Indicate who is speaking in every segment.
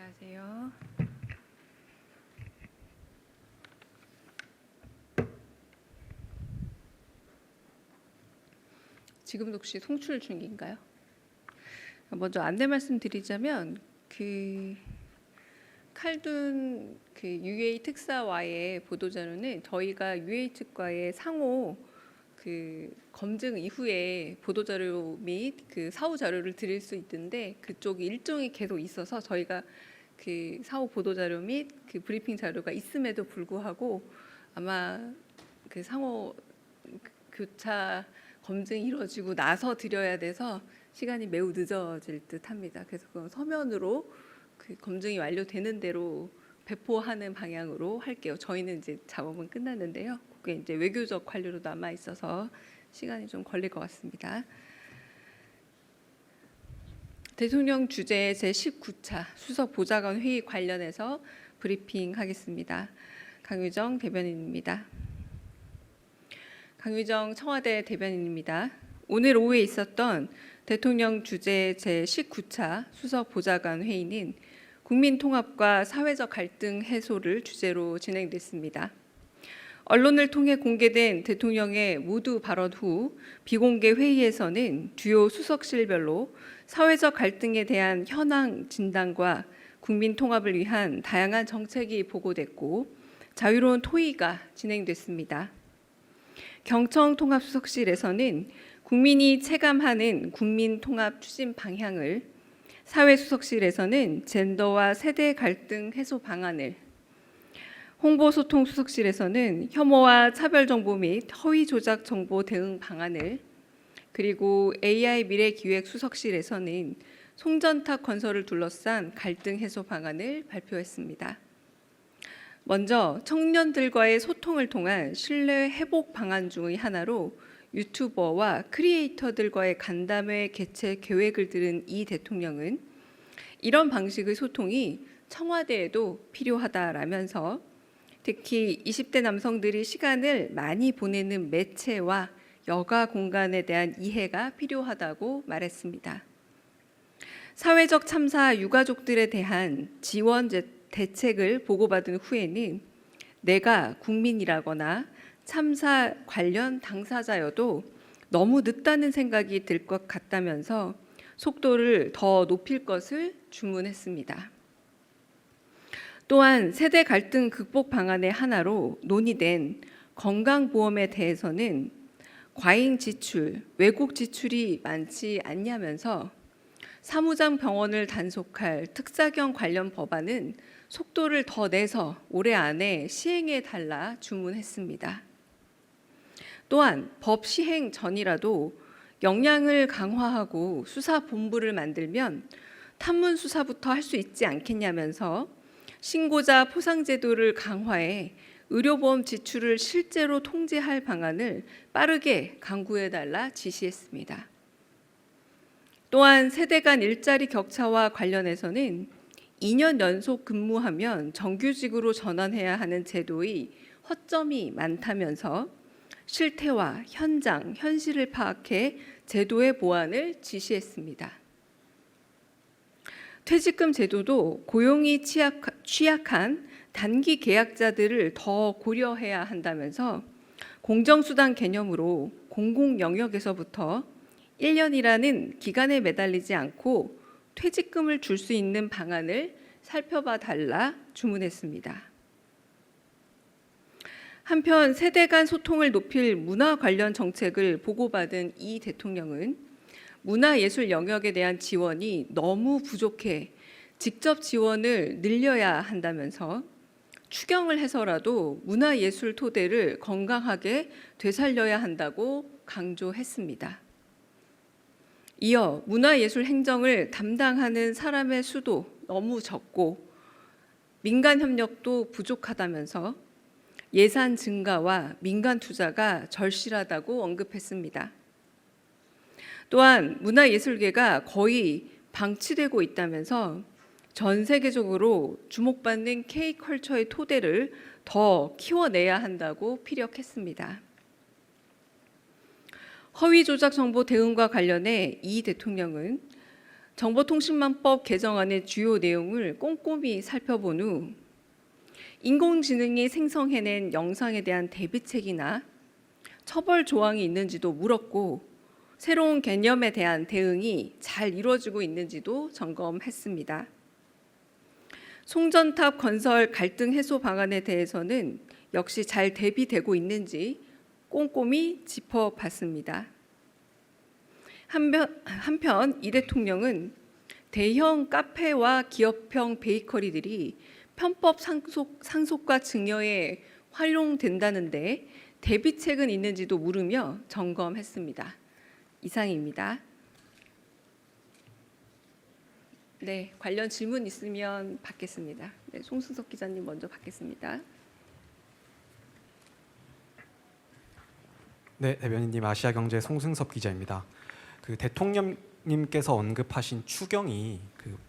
Speaker 1: 안녕하세요. 지금도 혹시 송출 중인가요? 먼저 안내 말씀드리자면 칼둔 UA 특사와의 보도자료는 저희가 UA 측과의 상호 검증 이후에 보도자료 및 사후 자료를 드릴 수 있는데 그쪽 일정이 계속 있어서 저희가 사후 보도자료 및 브리핑 자료가 있음에도 불구하고 아마 상호 교차 검증이 이루어지고 나서 드려야 돼서 시간이 매우 늦어질 듯합니다. 그래서 그건 서면으로 검증이 완료되는 대로 배포하는 방향으로 할게요. 저희는 이제 작업은 끝났는데요. 그게 이제 외교적 관료로 남아 있어서 시간이 좀 걸릴 것 같습니다. 대통령 주재 제19차 수석 보좌관 회의 관련해서 브리핑하겠습니다. 강유정 대변인입니다. 강유정 청와대 대변인입니다. 오늘 오후에 있었던 대통령 주재 제19차 수석 보좌관 회의는 국민 통합과 사회적 갈등 해소를 주제로 진행됐습니다. 언론을 통해 공개된 대통령의 모두 발언 후 비공개 회의에서는 주요 수석실별로 사회적 갈등에 대한 현황 진단과 국민 통합을 위한 다양한 정책이 보고됐고 자유로운 토의가 진행됐습니다. 경청통합수석실에서는 국민이 체감하는 국민 통합 추진 방향을, 사회수석실에서는 젠더와 세대 갈등 해소 방안을, 홍보소통수석실에서는 혐오와 차별정보 및 허위 조작 정보 대응 방안을, 그리고 AI 미래기획수석실에서는 송전탑 건설을 둘러싼 갈등 해소 방안을 발표했습니다. 먼저 청년들과의 소통을 통한 신뢰 회복 방안 중의 하나로 유튜버와 크리에이터들과의 간담회 개최 계획을 들은 이 대통령은 이런 방식의 소통이 청와대에도 필요하다라면서 특히 20대 남성들이 시간을 많이 보내는 매체와 여가 공간에 대한 이해가 필요하다고 말했습니다. 사회적 참사 유가족들에 대한 지원 대책을 보고받은 후에는 내가 국민이라거나 참사 관련 당사자여도 너무 늦다는 생각이 들 것 같다면서 속도를 더 높일 것을 주문했습니다. 또한 세대 갈등 극복 방안의 하나로 논의된 건강보험에 대해서는 과잉 지출, 외국 지출이 많지 않냐면서 사무장 병원을 단속할 특사경 관련 법안은 속도를 더 내서 올해 안에 시행해 달라 주문했습니다. 또한 법 시행 전이라도 역량을 강화하고 수사본부를 만들면 탐문 수사부터 할 수 있지 않겠냐면서 신고자 포상제도를 강화해 의료보험 지출을 실제로 통제할 방안을 빠르게 강구해달라 지시했습니다. 또한 세대 간 일자리 격차와 관련해서는 2년 연속 근무하면 정규직으로 전환해야 하는 제도의 허점이 많다면서 실태와 현장, 현실을 파악해 제도의 보완을 지시했습니다. 퇴직금 제도도 고용이 취약한 단기 계약자들을 더 고려해야 한다면서 공정수당 개념으로 공공 영역에서부터 1년이라는 기간에 매달리지 않고 퇴직금을 줄 수 있는 방안을 살펴봐 달라 주문했습니다. 한편 세대 간 소통을 높일 문화 관련 정책을 보고받은 이 대통령은 문화예술 영역에 대한 지원이 너무 부족해 직접 지원을 늘려야 한다면서 추경을 해서라도 문화예술 토대를 건강하게 되살려야 한다고 강조했습니다. 이어 문화예술 행정을 담당하는 사람의 수도 너무 적고 민간 협력도 부족하다면서 예산 증가와 민간 투자가 절실하다고 언급했습니다. 또한 문화예술계가 거의 방치되고 있다면서 전 세계적으로 주목받는 K컬처의 토대를 더 키워내야 한다고 피력했습니다. 허위 조작 정보 대응과 관련해 이 대통령은 정보통신망법 개정안의 주요 내용을 꼼꼼히 살펴본 후 인공지능이 생성해낸 영상에 대한 대비책이나 처벌 조항이 있는지도 물었고 새로운 개념에 대한 대응이 잘 이루어지고 있는지도 점검했습니다. 송전탑 건설 갈등 해소 방안에 대해서는 역시 잘 대비되고 있는지 꼼꼼히 짚어봤습니다. 한편 이 대통령은 대형 카페와 기업형 베이커리들이 편법 상속과 증여에 활용된다는데 대비책은 있는지도 물으며 점검했습니다. 이상입니다. 네, 관련 질문 있으면 받겠습니다. 네, 송승석 기자님 먼저 받겠습니다.
Speaker 2: 네, 대변인님, 아시아경제 송승섭 기자입니다. 그 대통령님께서 언급하신 추경이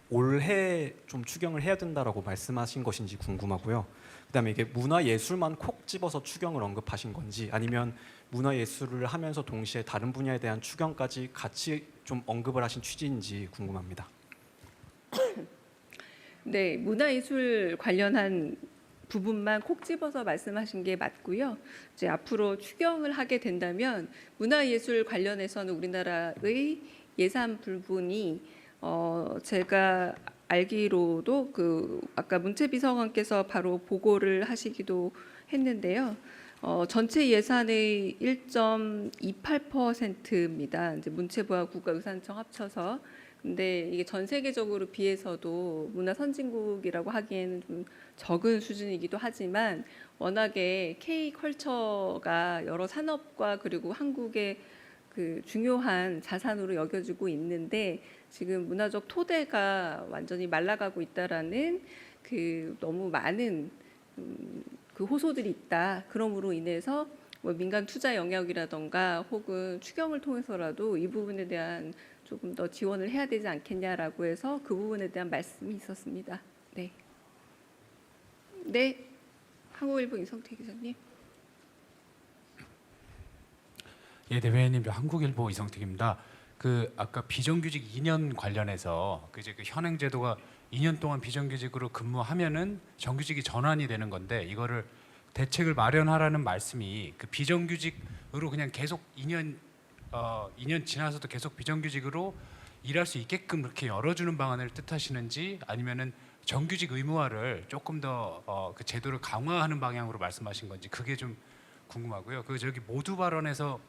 Speaker 2: 올해 좀 추경을 해야 된다라고 말씀하신 것인지 궁금하고요. 그다음에 이게 문화예술만 콕 집어서 추경을 언급하신 건지 아니면 문화예술을 하면서 동시에 다른 분야에 대한 추경까지 같이 좀 언급을 하신 취지인지 궁금합니다.
Speaker 1: 네, 문화예술 관련한 부분만 콕 집어서 말씀하신 게 맞고요. 이제 앞으로 추경을 하게 된다면 문화예술 관련해서는 우리나라의 예산 부분이 제가 알기로도 아까 문체비서관께서 바로 보고를 하시기도 했는데요. 전체 예산의 1.28%입니다. 이제 문체부와 국가유산청 합쳐서. 근데 이게 전 세계적으로 비해서도 문화 선진국이라고 하기에는 좀 적은 수준이기도 하지만 워낙에 K-컬처가 여러 산업과 그리고 한국의 그 중요한 자산으로 여겨지고 있는데 지금 문화적 토대가 완전히 말라가고 있다라는 그 너무 많은 그 호소들이 있다. 그러므로 인해서 뭐 민간 투자 영역이라던가 혹은 추경을 통해서라도 이 부분에 대한 조금 더 지원을 해야 되지 않겠냐라고 해서 그 부분에 대한 말씀이 있었습니다. 네. 네. 한국일보 이성태 기자님.
Speaker 3: 예, 대변인님, 한국일보 이성택입니다. 아까 비정규직 2년 관련해서 이제 현행 제도가 2년 동안 비정규직으로 근무하면은 정규직이 전환이 되는 건데 이거를 대책을 마련하라는 말씀이 비정규직으로 그냥 계속 2년 지나서도 계속 비정규직으로 일할 수 있게끔 그렇게 열어주는 방안을 뜻하시는지 아니면은 정규직 의무화를 조금 더 그 제도를 강화하는 방향으로 말씀하신 건지 그게 좀 궁금하고요. 저기 모두 발언에서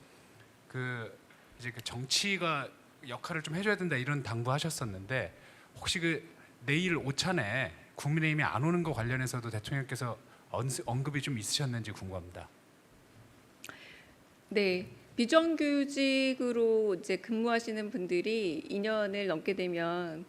Speaker 3: 이제 정치가 역할을 좀 해줘야 된다 이런 당부하셨었는데 혹시 내일 오찬에 국민의힘이 안 오는 거 관련해서도 대통령께서 언급이 좀 있으셨는지 궁금합니다.
Speaker 1: 네. 비정규직으로 이제 근무하시는 분들이 2년을 넘게 되면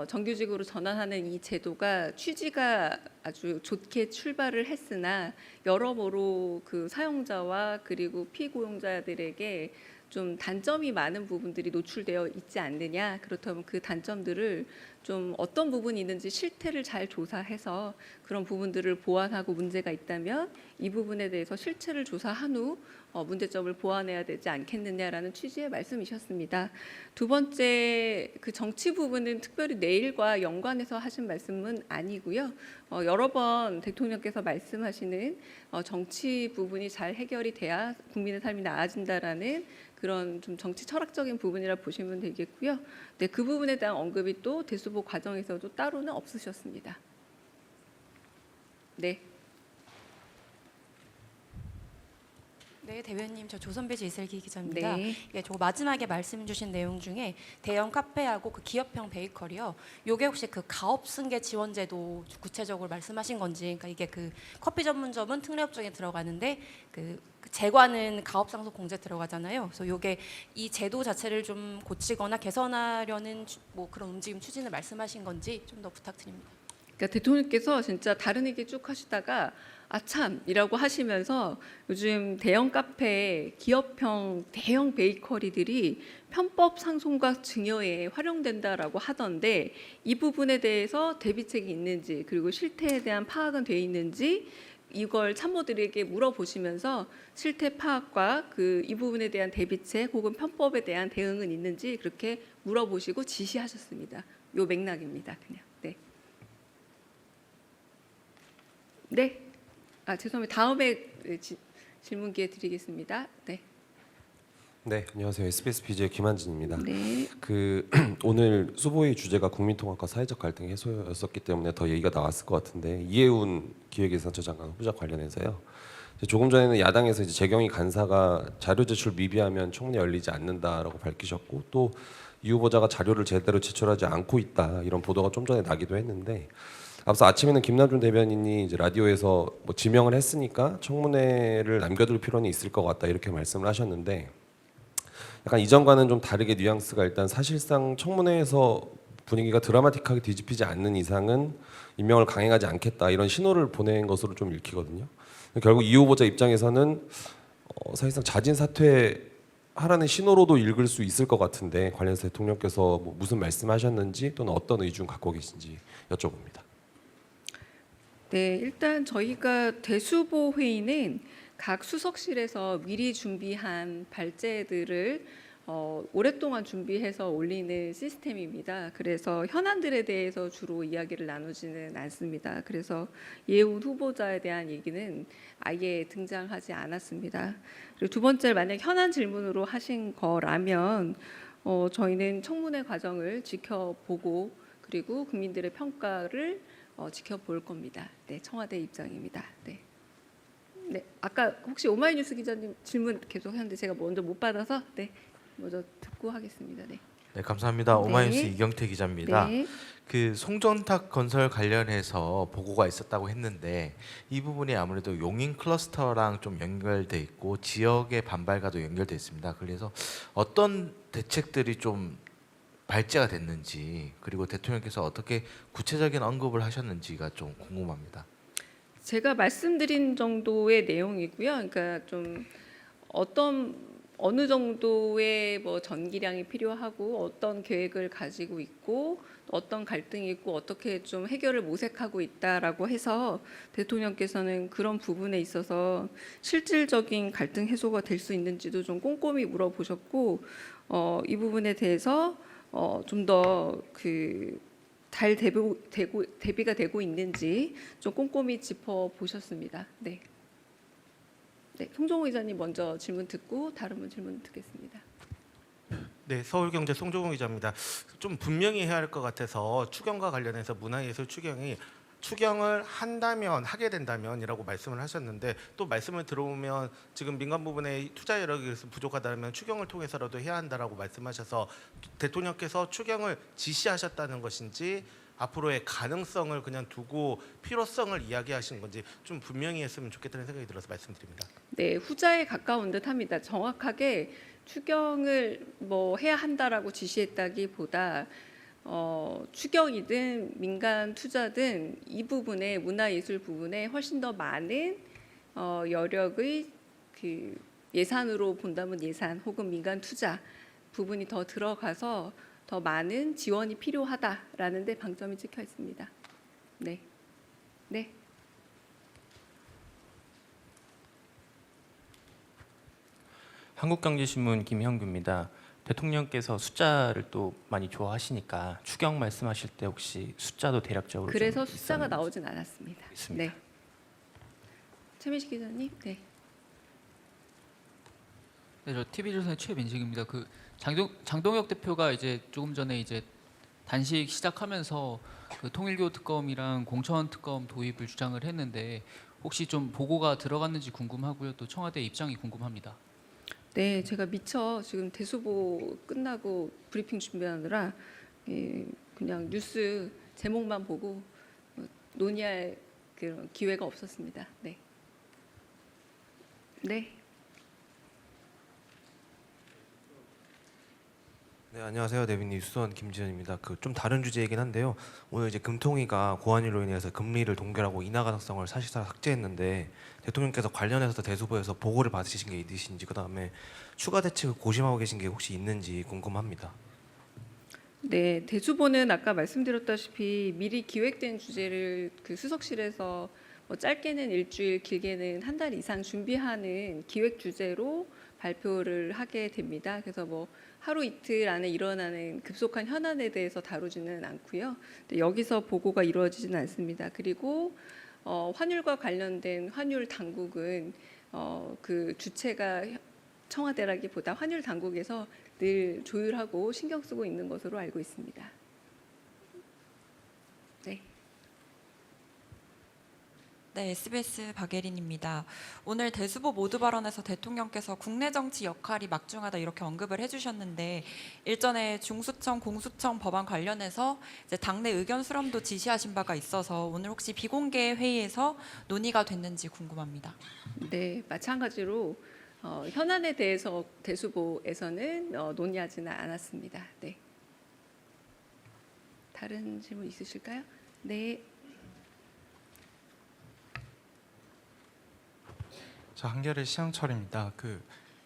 Speaker 1: 정규직으로 전환하는 이 제도가 취지가 아주 좋게 출발을 했으나 여러모로 그 사용자와 그리고 피고용자들에게 좀 단점이 많은 부분들이 노출되어 있지 않느냐. 그렇다면 그 단점들을 좀 어떤 부분이 있는지 실태를 잘 조사해서 그런 부분들을 보완하고 문제가 있다면 이 부분에 대해서 실체를 조사한 후 문제점을 보완해야 되지 않겠느냐라는 취지의 말씀이셨습니다. 두 번째, 그 정치 부분은 특별히 내일과 연관해서 하신 말씀은 아니고요. 여러 번 대통령께서 말씀하시는 정치 부분이 잘 해결이 돼야 국민의 삶이 나아진다라는 그런 좀 정치 철학적인 부분이라 보시면 되겠고요. 네, 그 부분에 대한 언급이 또 대수보 과정에서도 따로는 없으셨습니다. 네.
Speaker 4: 네, 대변인님, 저 조선배지 이슬기 기자입니다.
Speaker 1: 네.
Speaker 4: 예, 저 마지막에 말씀 주신 내용 중에 대형 카페하고 기업형 베이커리요. 요게 혹시 가업 승계 지원 제도 구체적으로 말씀하신 건지, 그러니까 이게 커피 전문점은 특례업종에 들어가는데 제과는 가업상속 공제 들어가잖아요. 그래서 요게 이 제도 자체를 좀 고치거나 개선하려는 뭐 그런 움직임 추진을 말씀하신 건지 좀 더 부탁드립니다.
Speaker 1: 그러니까 대통령께서 진짜 다른 얘기 쭉 하시다가 아참이라고 하시면서 요즘 대형 카페, 기업형 대형 베이커리들이 편법 상속과 증여에 활용된다라고 하던데 이 부분에 대해서 대비책이 있는지 그리고 실태에 대한 파악은 돼 있는지 이걸 참모들에게 물어보시면서 실태 파악과 그 이 부분에 대한 대비책 혹은 편법에 대한 대응은 있는지 그렇게 물어보시고 지시하셨습니다. 요 맥락입니다. 그냥. 네. 네. 아, 죄송합니다. 다음에 질문 기회 드리겠습니다. 네.
Speaker 5: 네, 안녕하세요. SBS BJ 김한진입니다.
Speaker 1: 네.
Speaker 5: 오늘 수보의 주제가 국민통합과 사회적 갈등 해소였었기 때문에 더 얘기가 나왔을 것 같은데 이해운 기획예산처 장관 후보자 관련해서요. 조금 전에는 야당에서 이제 재경희 간사가 자료 제출 미비하면 청문회 열리지 않는다라고 밝히셨고 또 이 후보자가 자료를 제대로 제출하지 않고 있다 이런 보도가 좀 전에 나기도 했는데 앞서 아침에는 김남준 대변인이 이제 라디오에서 뭐 지명을 했으니까 청문회를 남겨둘 필요는 있을 것 같다 이렇게 말씀을 하셨는데 약간 이전과는 좀 다르게 뉘앙스가 일단 사실상 청문회에서 분위기가 드라마틱하게 뒤집히지 않는 이상은 임명을 강행하지 않겠다 이런 신호를 보낸 것으로 좀 읽히거든요. 결국 이 후보자 입장에서는 사실상 자진 사퇴하라는 신호로도 읽을 수 있을 것 같은데 관련해서 대통령께서 뭐 무슨 말씀하셨는지 또는 어떤 의중 갖고 계신지 여쭤봅니다.
Speaker 1: 네, 일단 저희가 대수보 회의는 각 수석실에서 미리 준비한 발제들을 오랫동안 준비해서 올리는 시스템입니다. 그래서 현안들에 대해서 주로 이야기를 나누지는 않습니다. 그래서 예운 후보자에 대한 얘기는 아예 등장하지 않았습니다. 그리고 두 번째, 만약 현안 질문으로 하신 거라면 저희는 청문회 과정을 지켜보고 그리고 국민들의 평가를 지켜볼 겁니다. 네, 청와대 입장입니다. 네. 네, 아까 혹시 오마이뉴스 기자님 질문 계속 했는데 제가 먼저 못 받아서 네, 먼저 듣고 하겠습니다. 네.
Speaker 6: 네, 감사합니다.
Speaker 1: 네.
Speaker 6: 오마이뉴스 이경태 기자입니다.
Speaker 1: 네.
Speaker 6: 그 송전탑 건설 관련해서 보고가 있었다고 했는데 이 부분이 아무래도 용인 클러스터랑 좀 연결돼 있고 지역의 반발과도 연결돼 있습니다. 그래서 어떤 대책들이 좀 발제가 됐는지 그리고 대통령께서 어떻게 구체적인 언급을 하셨는지가 좀 궁금합니다.
Speaker 1: 제가 말씀드린 정도의 내용이고요. 그러니까 좀 어느 정도의 뭐 전기량이 필요하고 어떤 계획을 가지고 있고 어떤 갈등이 있고 어떻게 좀 해결을 모색하고 있다라고 해서 대통령께서는 그런 부분에 있어서 실질적인 갈등 해소가 될 수 있는지도 좀 꼼꼼히 물어보셨고 이 부분에 대해서 좀 더 잘 대비가 되고 있는지 좀 꼼꼼히 짚어보셨습니다. 네. 네, 송정호 기자님 먼저 질문 듣고 다른 분 질문 듣겠습니다.
Speaker 7: 네, 서울경제 송종훈 기자입니다. 좀 분명히 해야 할 것 같아서 추경과 관련해서 문화예술 추경을 하게 된다면이라고 말씀을 하셨는데 또 말씀을 들어보면 지금 민간 부분의 투자 여력이 부족하다면 추경을 통해서라도 해야 한다라고 말씀하셔서 대통령께서 추경을 지시하셨다는 것인지 앞으로의 가능성을 그냥 두고 필요성을 이야기하신 건지 좀 분명히 했으면 좋겠다는 생각이 들어서 말씀드립니다.
Speaker 1: 네, 후자에 가까운 듯합니다. 정확하게 추경을 뭐 해야 한다라고 지시했다기보다 추경이든 민간 투자든 이 부분에 문화예술 부분에 훨씬 더 많은 여력의 예산으로 본다면 예산 혹은 민간 투자 부분이 더 들어가서 더 많은 지원이 필요하다라는 데 방점이 찍혀 있습니다. 네. 네.
Speaker 8: 한국경제신문 김형규입니다. 대통령께서 숫자를 또 많이 좋아하시니까 추경 말씀하실 때 혹시 숫자도 대략적으로
Speaker 1: 그래서
Speaker 8: 좀
Speaker 1: 숫자가
Speaker 8: 있었는지.
Speaker 1: 나오진 않았습니다.
Speaker 8: 있습니다.
Speaker 1: 네. 최민식 기자님. 네.
Speaker 9: 네, 저 TV조선의 최민식입니다. 장동혁 대표가 이제 조금 전에 이제 단식 시작하면서 통일교 특검이랑 공천 특검 도입을 주장을 했는데 혹시 좀 보고가 들어갔는지 궁금하고요. 또 청와대 입장이 궁금합니다.
Speaker 1: 네, 제가 미처 지금 대수보 끝나고 브리핑 준비하느라 그냥 뉴스 제목만 보고 논의할 그런 기회가 없었습니다. 네. 네.
Speaker 6: 네, 안녕하세요. 네빈 뉴스원 김지현입니다. 좀 다른 주제이긴 한데요. 오늘 이제 금통위가 고환율로 인해서 금리를 동결하고 인하 가능성을 사실상 삭제했는데 대통령께서 관련해서 대수보에서 보고를 받으신 게 있으신지 그다음에 추가 대책을 고심하고 계신 게 혹시 있는지 궁금합니다.
Speaker 1: 네, 대주보는 아까 말씀드렸다시피 미리 기획된 주제를 수석실에서 짧게는 일주일, 길게는 한 달 이상 준비하는 기획 주제로 발표를 하게 됩니다. 그래서 뭐 하루 이틀 안에 일어나는 급속한 현안에 대해서 다루지는 않고요. 여기서 보고가 이루어지지는 않습니다. 그리고 환율과 관련된 환율 당국은 그 주체가 청와대라기보다 환율 당국에서 늘 조율하고 신경 쓰고 있는 것으로 알고 있습니다. 네.
Speaker 10: 네, SBS 박예린입니다. 오늘 대수보 모두 발언에서 대통령께서 국내 정치 역할이 막중하다 이렇게 언급을 해주셨는데 일전에 중수청, 공수청 법안 관련해서 이제 당내 의견 수렴도 지시하신 바가 있어서 오늘 혹시 비공개 회의에서 논의가 됐는지 궁금합니다.
Speaker 1: 네, 마찬가지로 현안에 대해서 대수보에서는 논의하지는 않았습니다. 네. 다른 질문 있으실까요? 네.
Speaker 11: 저 한겨레 시향철입니다. 그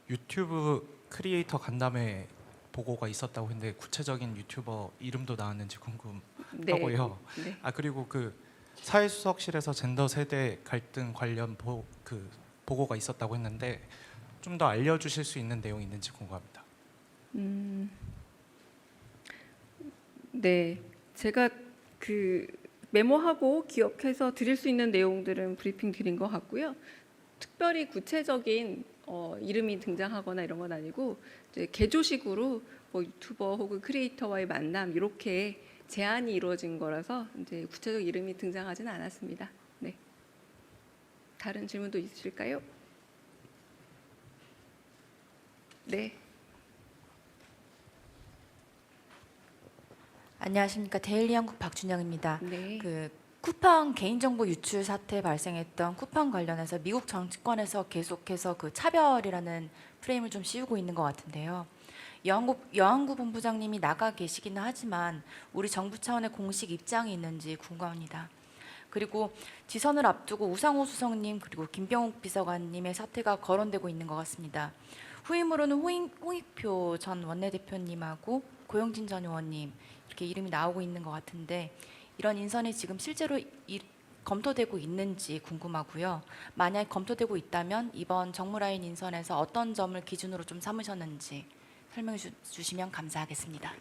Speaker 11: 유튜브 크리에이터 간담회 보고가 있었다고 했는데 구체적인 유튜버 이름도 나왔는지 궁금하고요.
Speaker 1: 네.
Speaker 11: 아 그리고 그 사회수석실에서 젠더 세대 갈등 관련 보고가 있었다고 했는데 좀 더 알려주실 수 있는 내용이 있는지 궁금합니다.
Speaker 1: 네, 제가 그 메모하고 기억해서 드릴 수 있는 내용들은 브리핑 드린 것 같고요. 특별히 구체적인 이름이 등장하거나 이런 건 아니고 이제 개조식으로 뭐 유튜버 혹은 크리에이터와의 만남 이렇게 제안이 이루어진 거라서 이제 구체적 이름이 등장하지는 않았습니다. 네. 다른 질문도 있으실까요? 네.
Speaker 12: 안녕하십니까. 데일리 한국 박준영입니다.
Speaker 1: 네.
Speaker 12: 그 쿠팡 개인정보 유출 사태 발생했던 쿠팡 관련해서 미국 정치권에서 계속해서 그 차별이라는 프레임을 좀 씌우고 있는 것 같은데요. 여한구 본부장님이 나가 계시기는 하지만 우리 정부 차원의 공식 입장이 있는지 궁금합니다. 그리고 지선을 앞두고 우상호 수석님 그리고 김병욱 비서관님의 사태가 거론되고 있는 것 같습니다. 후임으로는 홍익표 전 원내대표님하고 고영진 전 의원님 이렇게 이름이 나오고 있는 것 같은데 이런 인선이 지금 실제로 검토되고 있는지 궁금하고요. 만약 검토되고 있다면 이번 정무라인 인선에서 어떤 점을 기준으로 좀 삼으셨는지 설명해 주시면 감사하겠습니다.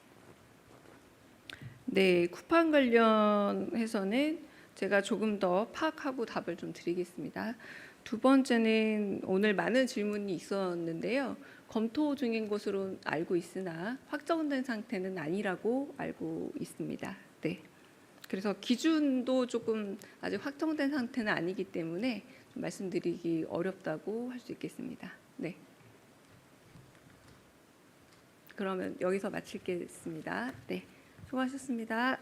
Speaker 1: 네, 쿠팡 관련해서는 제가 조금 더 파악하고 답을 좀 드리겠습니다. 두 번째는 오늘 많은 질문이 있었는데요. 검토 중인 것으로 알고 있으나 확정된 상태는 아니라고 알고 있습니다. 네. 그래서 기준도 조금 아직 확정된 상태는 아니기 때문에 좀 말씀드리기 어렵다고 할 수 있겠습니다. 네. 그러면 여기서 마치겠습니다. 네. 수고하셨습니다.